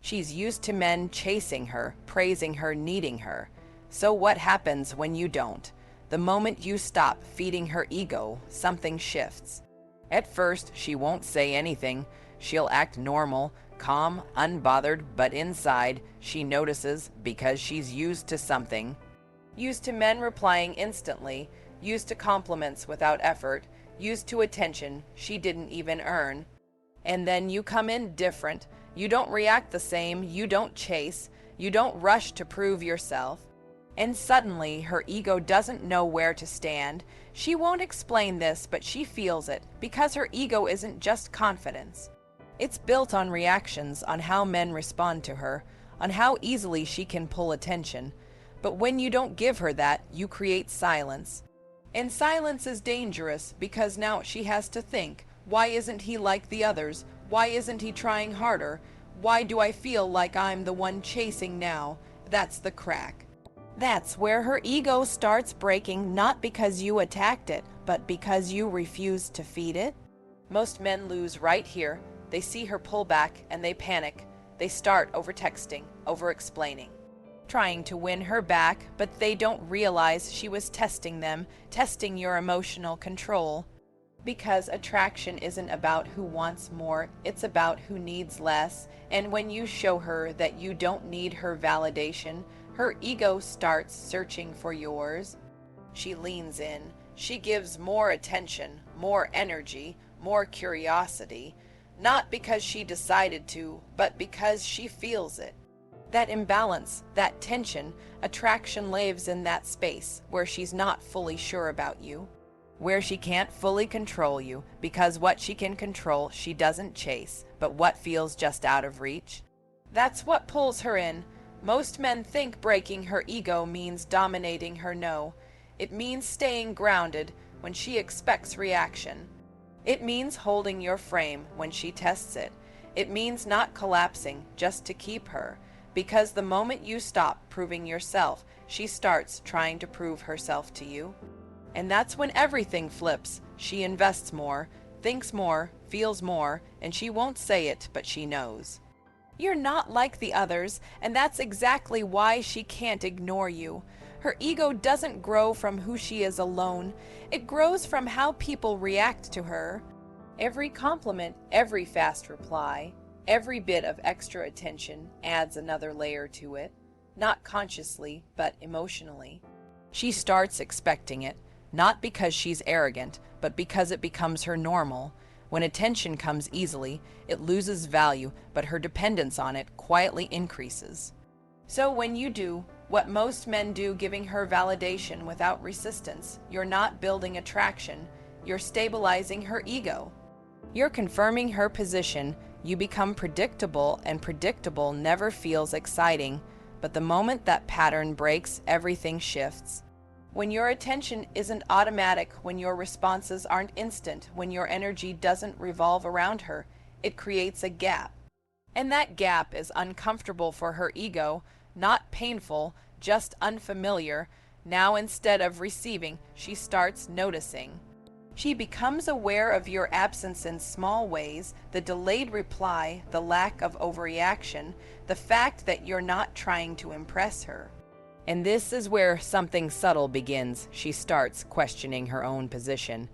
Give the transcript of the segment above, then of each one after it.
She's used to men chasing her, praising her, needing her. So what happens when you don't? The moment you stop feeding her ego, something shifts. At first, she won't say anything. She'll act normal, calm, unbothered, but inside, she notices because she's used to something. Used to men replying instantly, used to compliments without effort, used to attention she didn't even earn. And then you come in different. You don't react the same, you don't chase, you don't rush to prove yourself. And suddenly, her ego doesn't know where to stand. She won't explain this, but she feels it, because her ego isn't just confidence. It's built on reactions, on how men respond to her, on how easily she can pull attention. But when you don't give her that, you create silence. And silence is dangerous, because now she has to think, why isn't he like the others? Why isn't he trying harder? Why do I feel like I'm the one chasing now? That's the crack. That's where her ego starts breaking, not because you attacked it, but because you refused to feed it. Most men lose right here. They see her pull back and they panic. They start over-texting, over-explaining, trying to win her back, but they don't realize she was testing them, testing your emotional control. Because attraction isn't about who wants more, it's about who needs less. And when you show her that you don't need her validation, her ego starts searching for yours. She leans in. She gives more attention, more energy, more curiosity. Not because she decided to, but because she feels it. That imbalance, that tension, attraction lives in that space where she's not fully sure about you. Where she can't fully control you, because what she can control she doesn't chase, but what feels just out of reach. That's what pulls her in. Most men think breaking her ego means dominating her. No, it means staying grounded when she expects reaction. It means holding your frame when she tests it. It means not collapsing just to keep her, because the moment you stop proving yourself, she starts trying to prove herself to you. And that's when everything flips. She invests more, thinks more, feels more, and she won't say it, but she knows. You're not like the others, and that's exactly why she can't ignore you. Her ego doesn't grow from who she is alone. It grows from how people react to her. Every compliment, every fast reply, every bit of extra attention adds another layer to it. Not consciously, but emotionally. She starts expecting it. Not because she's arrogant, but because it becomes her normal. When attention comes easily, it loses value, but her dependence on it quietly increases. So when you do what most men do, giving her validation without resistance, you're not building attraction, you're stabilizing her ego. You're confirming her position. You become predictable, and predictable never feels exciting. But the moment that pattern breaks, everything shifts. When your attention isn't automatic, when your responses aren't instant, when your energy doesn't revolve around her, it creates a gap. And that gap is uncomfortable for her ego, not painful, just unfamiliar. Now instead of receiving, she starts noticing. She becomes aware of your absence in small ways, the delayed reply, the lack of overreaction, the fact that you're not trying to impress her. And this is where something subtle begins. She starts questioning her own position.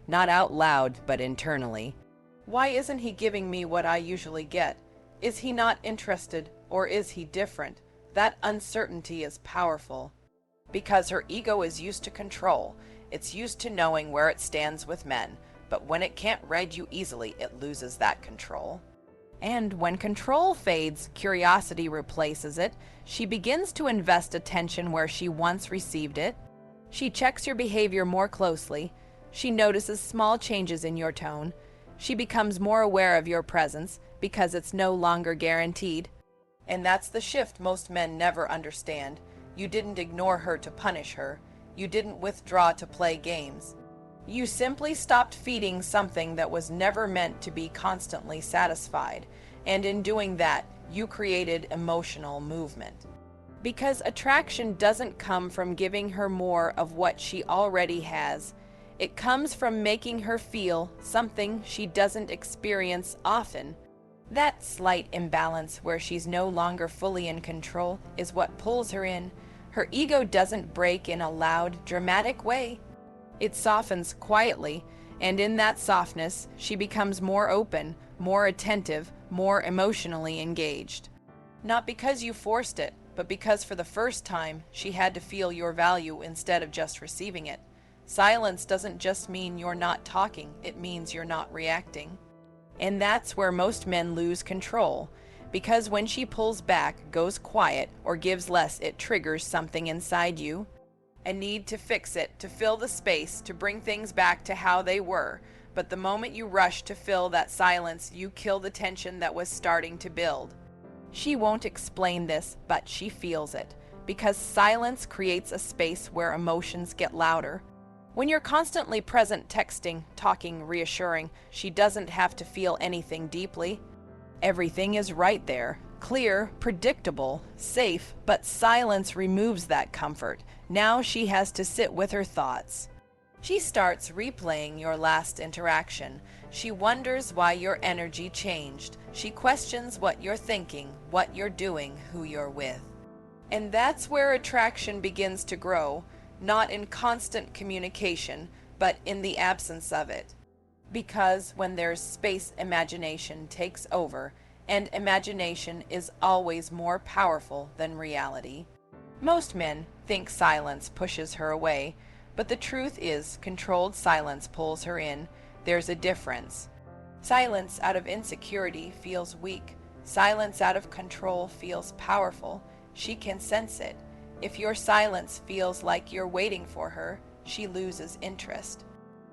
Not out loud, but internally. Why isn't he giving me what I usually get? Is he not interested, or is he different? That uncertainty is powerful. Because her ego is used to control. It's used to knowing where it stands with men. But when it can't read you easily, it loses that control. And when control fades, curiosity replaces it. She begins to invest attention where she once received it. She checks your behavior more closely. She notices small changes in your tone. She becomes more aware of your presence because it's no longer guaranteed. And that's the shift most men never understand. You didn't ignore her to punish her. You didn't withdraw to play games. You simply stopped feeding something that was never meant to be constantly satisfied, and in doing that, you created emotional movement. Because attraction doesn't come from giving her more of what she already has. It comes from making her feel something she doesn't experience often. That slight imbalance where she's no longer fully in control is what pulls her in. Her ego doesn't break in a loud, dramatic way. It softens quietly, and in that softness, she becomes more open, more attentive, more emotionally engaged. Not because you forced it, but because for the first time, she had to feel your value instead of just receiving it. Silence doesn't just mean you're not talking, it means you're not reacting. And that's where most men lose control, because when she pulls back, goes quiet, or gives less, it triggers something inside you. A need to fix it, to fill the space, to bring things back to how they were. But the moment you rush to fill that silence, you kill the tension that was starting to build. She won't explain this, but she feels it, because silence creates a space where emotions get louder. When you're constantly present, texting, talking, reassuring, she doesn't have to feel anything deeply. Everything is right there, clear, predictable, safe, but silence removes that comfort. Now she has to sit with her thoughts. She starts replaying your last interaction. She wonders why your energy changed. She questions what you're thinking, what you're doing, who you're with. And that's where attraction begins to grow, not in constant communication, but in the absence of it. Because when there's space, imagination takes over, and imagination is always more powerful than reality. Most men think silence pushes her away, but the truth is, controlled silence pulls her in. There's a difference. Silence out of insecurity feels weak. Silence out of control feels powerful. She can sense it. If your silence feels like you're waiting for her, she loses interest.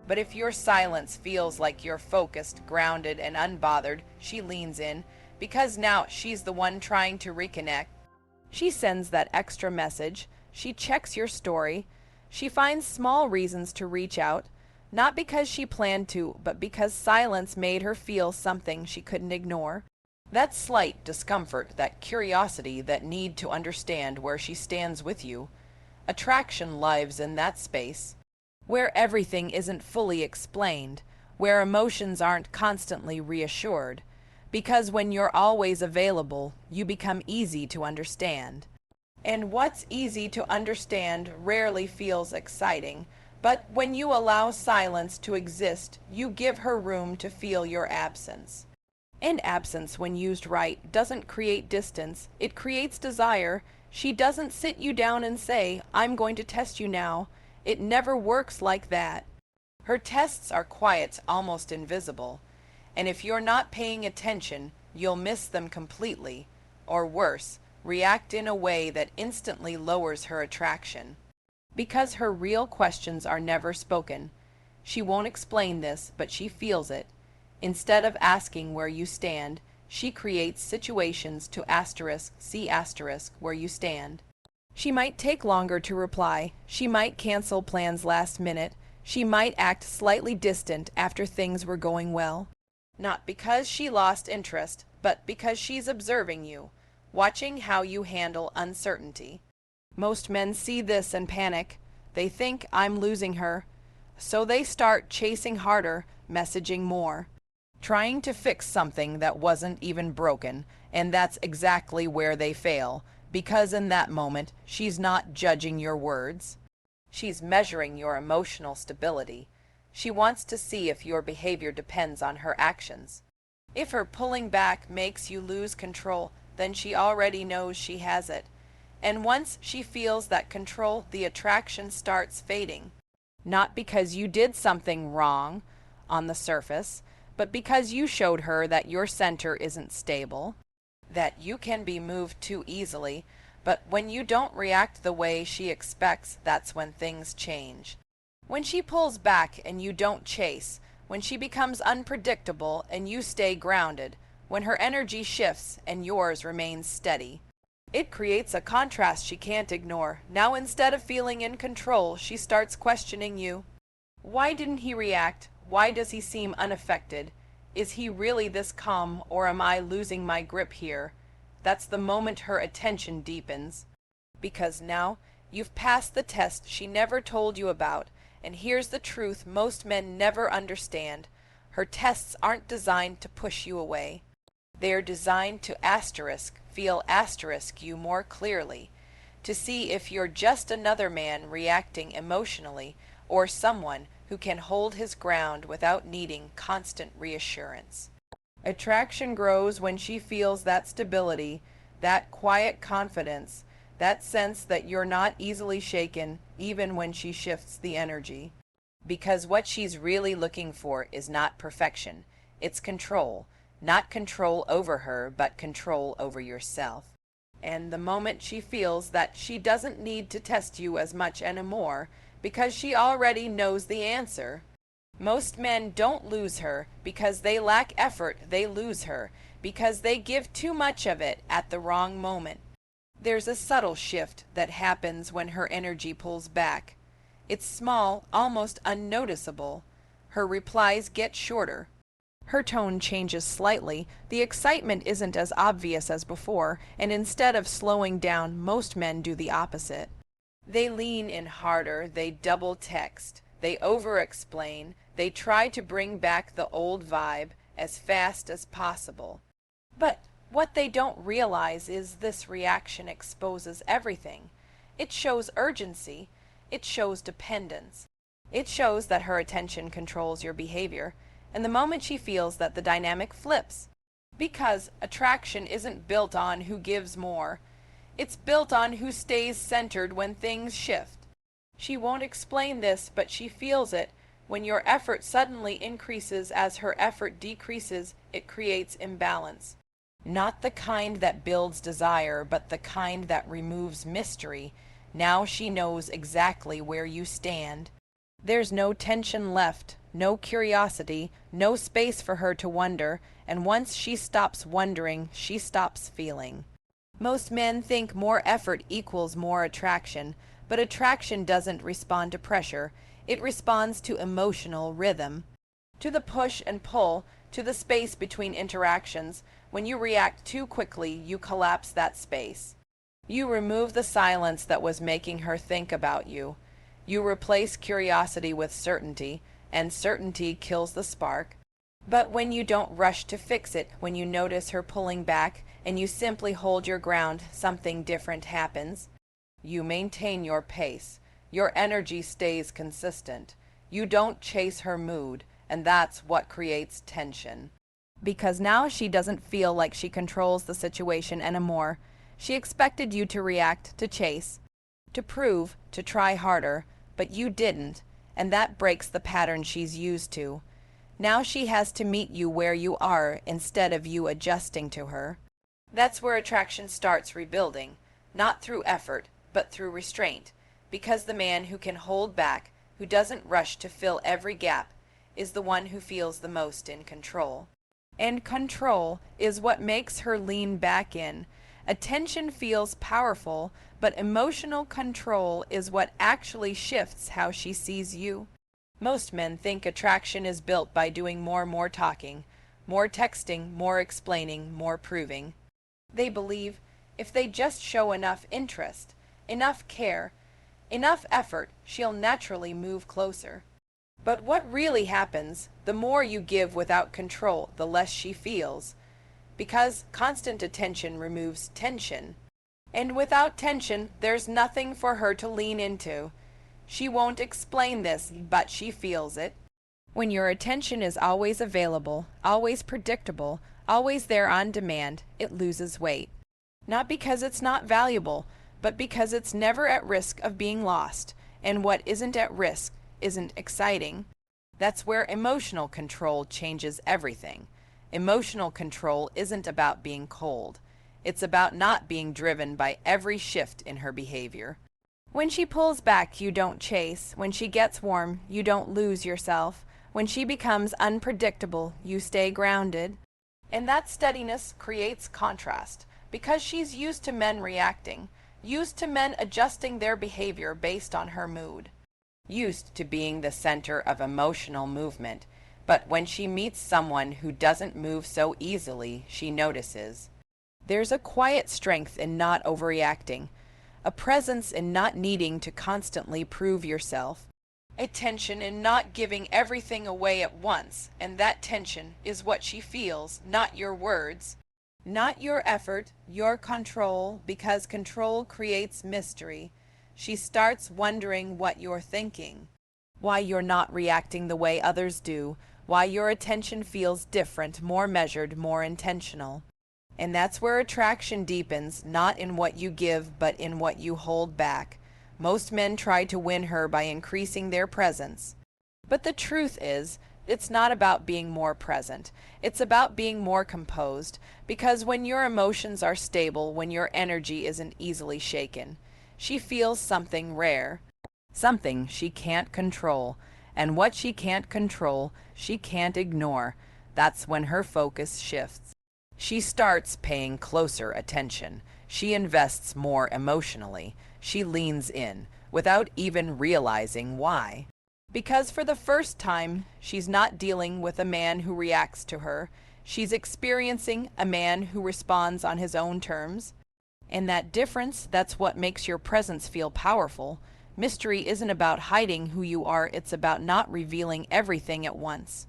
But if your silence feels like you're focused, grounded, and unbothered, she leans in, because now she's the one trying to reconnect. She sends that extra message. She checks your story. She finds small reasons to reach out, not because she planned to, but because silence made her feel something she couldn't ignore. That slight discomfort, that curiosity, that need to understand where she stands with you. Attraction lives in that space, where everything isn't fully explained, where emotions aren't constantly reassured. Because when you're always available, you become easy to understand. And what's easy to understand rarely feels exciting, but when you allow silence to exist, you give her room to feel your absence. And absence, when used right, doesn't create distance, it creates desire. She doesn't sit you down and say, "I'm going to test you now." It never works like that. Her tests are quiet, almost invisible. And if you're not paying attention, you'll miss them completely. Or worse, react in a way that instantly lowers her attraction. Because her real questions are never spoken. She won't explain this, but she feels it. Instead of asking where you stand, she creates situations to see where you stand. She might take longer to reply. She might cancel plans last minute. She might act slightly distant after things were going well. Not because she lost interest, but because she's observing you, watching how you handle uncertainty. Most men see this and panic. They think, "I'm losing her." So they start chasing harder, messaging more, trying to fix something that wasn't even broken, and that's exactly where they fail, because in that moment, she's not judging your words. She's measuring your emotional stability. She wants to see if your behavior depends on her actions. If her pulling back makes you lose control, then she already knows she has it. And once she feels that control, the attraction starts fading. Not because you did something wrong on the surface, but because you showed her that your center isn't stable, that you can be moved too easily. But when you don't react the way she expects, that's when things change. When she pulls back and you don't chase, when she becomes unpredictable and you stay grounded, when her energy shifts and yours remains steady, it creates a contrast she can't ignore. Now instead of feeling in control, she starts questioning you. Why didn't he react? Why does he seem unaffected? Is he really this calm, or am I losing my grip here? That's the moment her attention deepens. Because now you've passed the test she never told you about, and here's the truth most men never understand. Her tests aren't designed to push you away. They're designed to feel you more clearly, to see if you're just another man reacting emotionally or someone who can hold his ground without needing constant reassurance. Attraction grows when she feels that stability, that quiet confidence, that sense that you're not easily shaken even when she shifts the energy. Because what she's really looking for is not perfection, it's control. Not control over her, but control over yourself. And the moment she feels that she doesn't need to test you as much anymore, because she already knows the answer. Most men don't lose her because they lack effort, they lose her because they give too much of it at the wrong moment. There's a subtle shift that happens when her energy pulls back. It's small, almost unnoticeable. Her replies get shorter. Her tone changes slightly, the excitement isn't as obvious as before, and instead of slowing down, most men do the opposite. They lean in harder, they double text, they over-explain, they try to bring back the old vibe as fast as possible. But what they don't realize is this reaction exposes everything. It shows urgency, it shows dependence, it shows that her attention controls your behavior, and the moment she feels that the dynamic flips. Because attraction isn't built on who gives more, it's built on who stays centered when things shift. She won't explain this, but she feels it. When your effort suddenly increases as her effort decreases, it creates imbalance. Not the kind that builds desire, but the kind that removes mystery. Now she knows exactly where you stand. There's no tension left, no curiosity, no space for her to wonder, and once she stops wondering, she stops feeling. Most men think more effort equals more attraction, but attraction doesn't respond to pressure, it responds to emotional rhythm. To the push and pull, to the space between interactions. When you react too quickly, you collapse that space. You remove the silence that was making her think about you. You replace curiosity with certainty, and certainty kills the spark. But when you don't rush to fix it, when you notice her pulling back, and you simply hold your ground, something different happens. You maintain your pace. Your energy stays consistent. You don't chase her mood, and that's what creates tension. Because now she doesn't feel like she controls the situation anymore. She expected you to react, to chase, to prove, to try harder, but you didn't, and that breaks the pattern she's used to. Now she has to meet you where you are instead of you adjusting to her. That's where attraction starts rebuilding, not through effort, but through restraint, because the man who can hold back, who doesn't rush to fill every gap, is the one who feels the most in control. And control is what makes her lean back in. Attention feels powerful, but emotional control is what actually shifts how she sees you. Most men think attraction is built by doing more talking, more texting, more explaining, more proving. They believe if they just show enough interest, enough care, enough effort, she'll naturally move closer. But what really happens, the more you give without control, the less she feels. Because constant attention removes tension. And without tension, there's nothing for her to lean into. She won't explain this, but she feels it. When your attention is always available, always predictable, always there on demand, it loses weight. Not because it's not valuable, but because it's never at risk of being lost, and what isn't at risk isn't exciting. That's where emotional control changes everything. Emotional control isn't about being cold. It's about not being driven by every shift in her behavior. When she pulls back, you don't chase. When she gets warm, you don't lose yourself. When she becomes unpredictable, you stay grounded. And that steadiness creates contrast, because she's used to men reacting, used to men adjusting their behavior based on her mood, used to being the center of emotional movement. But when she meets someone who doesn't move so easily, she notices. There's a quiet strength in not overreacting, a presence in not needing to constantly prove yourself, a tension in not giving everything away at once, and that tension is what she feels, not your words. Not your effort, your control, because control creates mystery. She starts wondering what you're thinking, why you're not reacting the way others do, why your attention feels different, more measured, more intentional. And that's where attraction deepens, not in what you give, but in what you hold back. Most men try to win her by increasing their presence. But the truth is, it's not about being more present. It's about being more composed, because when your emotions are stable, when your energy isn't easily shaken, she feels something rare, something she can't control. And what she can't control, she can't ignore. That's when her focus shifts. She starts paying closer attention. She invests more emotionally. She leans in, without even realizing why. Because for the first time, she's not dealing with a man who reacts to her. She's experiencing a man who responds on his own terms. And that difference, that's what makes your presence feel powerful. Mystery isn't about hiding who you are, it's about not revealing everything at once.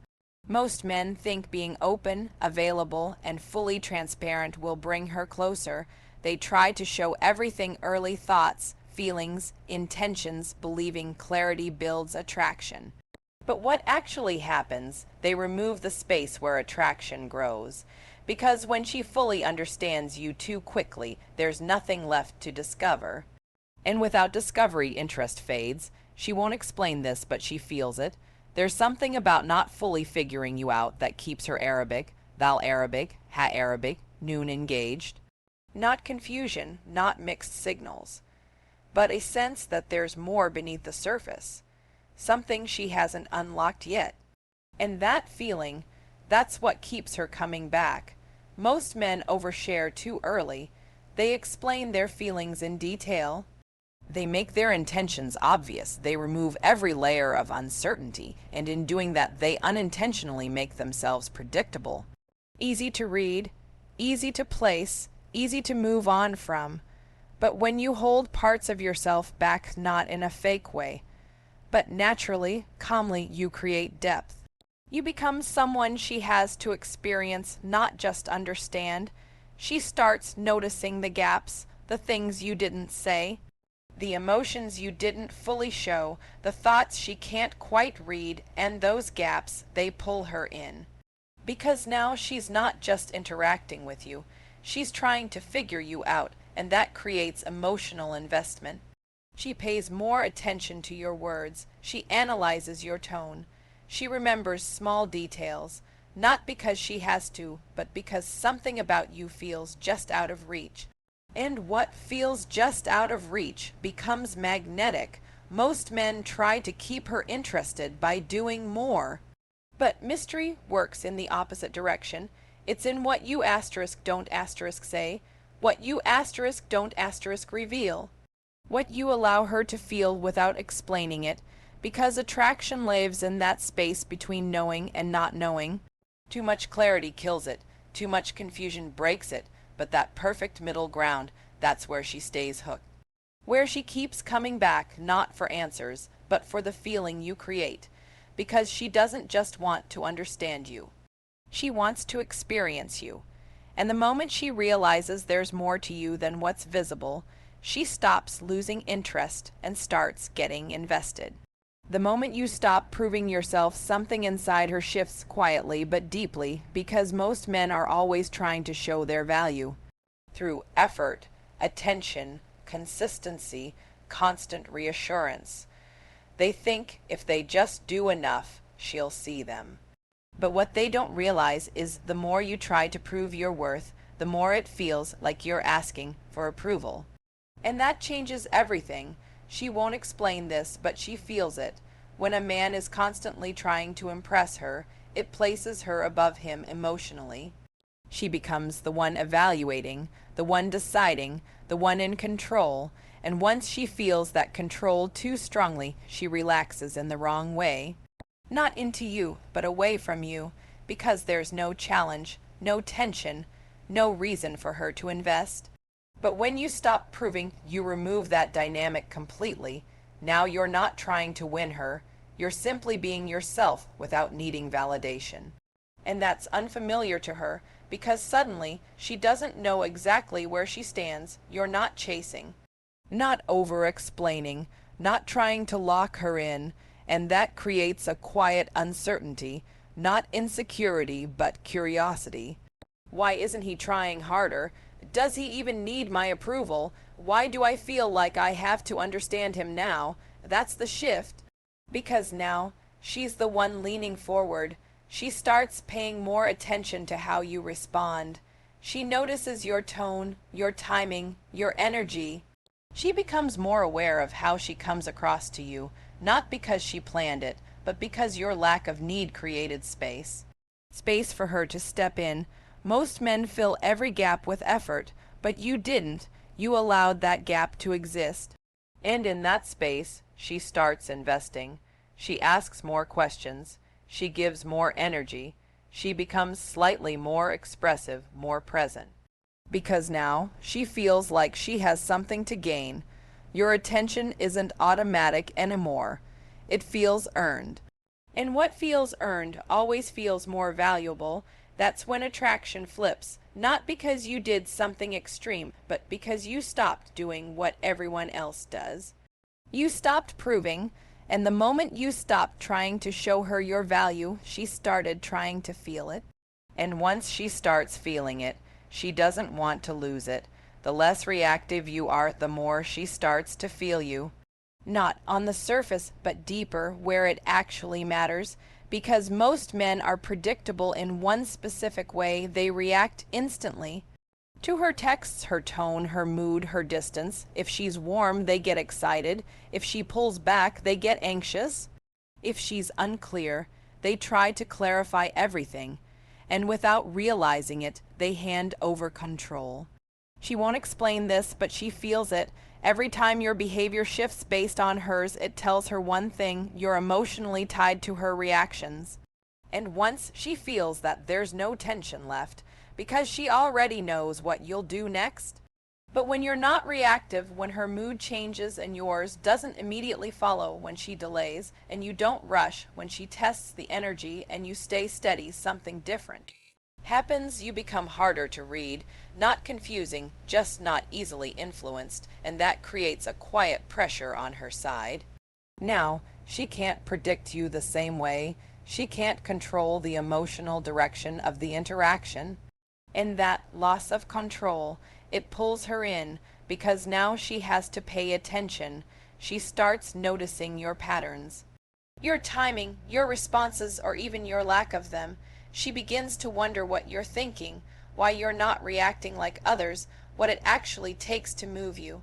Most men think being open, available, and fully transparent will bring her closer. They try to show everything: early thoughts, feelings, intentions, believing clarity builds attraction. But what actually happens, they remove the space where attraction grows. Because when she fully understands you too quickly, there's nothing left to discover. And without discovery, interest fades. She won't explain this, but she feels it. There's something about not fully figuring you out that keeps her Arabic, thal Arabic, ha Arabic, noon engaged. Not confusion, not mixed signals, but a sense that there's more beneath the surface, something she hasn't unlocked yet. And that feeling, that's what keeps her coming back. Most men overshare too early. They explain their feelings in detail. They make their intentions obvious. They remove every layer of uncertainty, and in doing that, they unintentionally make themselves predictable. Easy to read, easy to place, easy to move on from. But when you hold parts of yourself back, not in a fake way, but naturally, calmly, you create depth. You become someone she has to experience, not just understand. She starts noticing the gaps, the things you didn't say, the emotions you didn't fully show, the thoughts she can't quite read, and those gaps, they pull her in. Because now she's not just interacting with you, she's trying to figure you out, and that creates emotional investment. She pays more attention to your words. She analyzes your tone. She remembers small details, not because she has to, but because something about you feels just out of reach. And what feels just out of reach becomes magnetic. Most men try to keep her interested by doing more. But mystery works in the opposite direction. It's in what you don't say, what you don't reveal, what you allow her to feel without explaining it, because attraction lives in that space between knowing and not knowing. Too much clarity kills it, too much confusion breaks it, but that perfect middle ground, that's where she stays hooked. Where she keeps coming back, not for answers, but for the feeling you create, because she doesn't just want to understand you. She wants to experience you. And the moment she realizes there's more to you than what's visible, she stops losing interest and starts getting invested. The moment you stop proving yourself, something inside her shifts quietly but deeply, because most men are always trying to show their value through effort, attention, consistency, constant reassurance. They think if they just do enough, she'll see them. But what they don't realize is the more you try to prove your worth, the more it feels like you're asking for approval. And that changes everything. She won't explain this, but she feels it. When a man is constantly trying to impress her, it places her above him emotionally. She becomes the one evaluating, the one deciding, the one in control, and once she feels that control too strongly, she relaxes in the wrong way. Not into you, but away from you, because there's no challenge, no tension, no reason for her to invest. But when you stop proving, you remove that dynamic completely. Now you're not trying to win her, you're simply being yourself without needing validation. And that's unfamiliar to her, because suddenly she doesn't know exactly where she stands. You're not chasing, not over-explaining, not trying to lock her in, and that creates a quiet uncertainty, not insecurity, but curiosity. Why isn't he trying harder? Does he even need my approval? Why do I feel like I have to understand him now? That's the shift. Because now she's the one leaning forward. She starts paying more attention to how you respond. She notices your tone, your timing, your energy. She becomes more aware of how she comes across to you, not because she planned it, but because your lack of need created space. Space for her to step in. Most men fill every gap with effort, but you didn't. You allowed that gap to exist. And in that space, she starts investing. She asks more questions. She gives more energy. She becomes slightly more expressive, more present. Because now she feels like she has something to gain. Your attention isn't automatic anymore. It feels earned. And what feels earned always feels more valuable. That's when attraction flips, not because you did something extreme, but because you stopped doing what everyone else does. You stopped proving, and the moment you stopped trying to show her your value, she started trying to feel it. And once she starts feeling it, she doesn't want to lose it. The less reactive you are, the more she starts to feel you. Not on the surface, but deeper, where it actually matters. Because most men are predictable in one specific way, they react instantly. To her texts, her tone, her mood, her distance. If she's warm, they get excited. If she pulls back, they get anxious. If she's unclear, they try to clarify everything. And without realizing it, they hand over control. She won't explain this, but she feels it. Every time your behavior shifts based on hers, it tells her one thing: you're emotionally tied to her reactions. And once she feels that there's no tension left, because she already knows what you'll do next. But when you're not reactive, when her mood changes and yours doesn't immediately follow, when she delays, and you don't rush, when she tests the energy and you stay steady, something different happens. You become harder to read, not confusing, just not easily influenced, and that creates a quiet pressure on her side. Now, she can't predict you the same way. She can't control the emotional direction of the interaction. And that loss of control, it pulls her in, because now she has to pay attention. She starts noticing your patterns, your timing, your responses, or even your lack of them. She begins to wonder what you're thinking, why you're not reacting like others, what it actually takes to move you.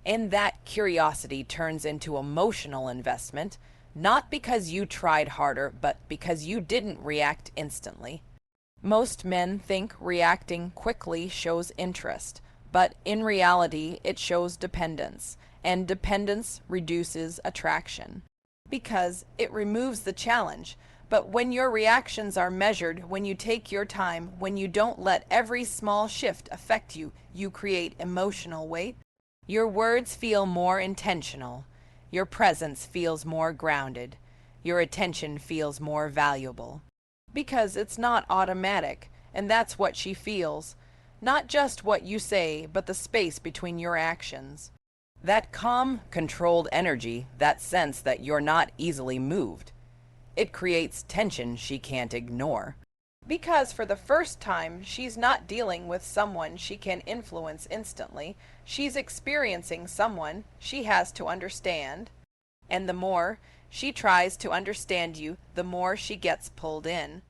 And that curiosity turns into emotional investment, not because you tried harder, but because you didn't react instantly. Most men think reacting quickly shows interest, but in reality it shows dependence, and dependence reduces attraction, because it removes the challenge. But when your reactions are measured, when you take your time, when you don't let every small shift affect you, you create emotional weight. Your words feel more intentional. Your presence feels more grounded. Your attention feels more valuable. Because it's not automatic, and that's what she feels. Not just what you say, but the space between your actions. That calm, controlled energy, that sense that you're not easily moved. It creates tension she can't ignore. Because for the first time, she's not dealing with someone she can influence instantly. She's experiencing someone she has to understand. And the more she tries to understand you, the more she gets pulled in.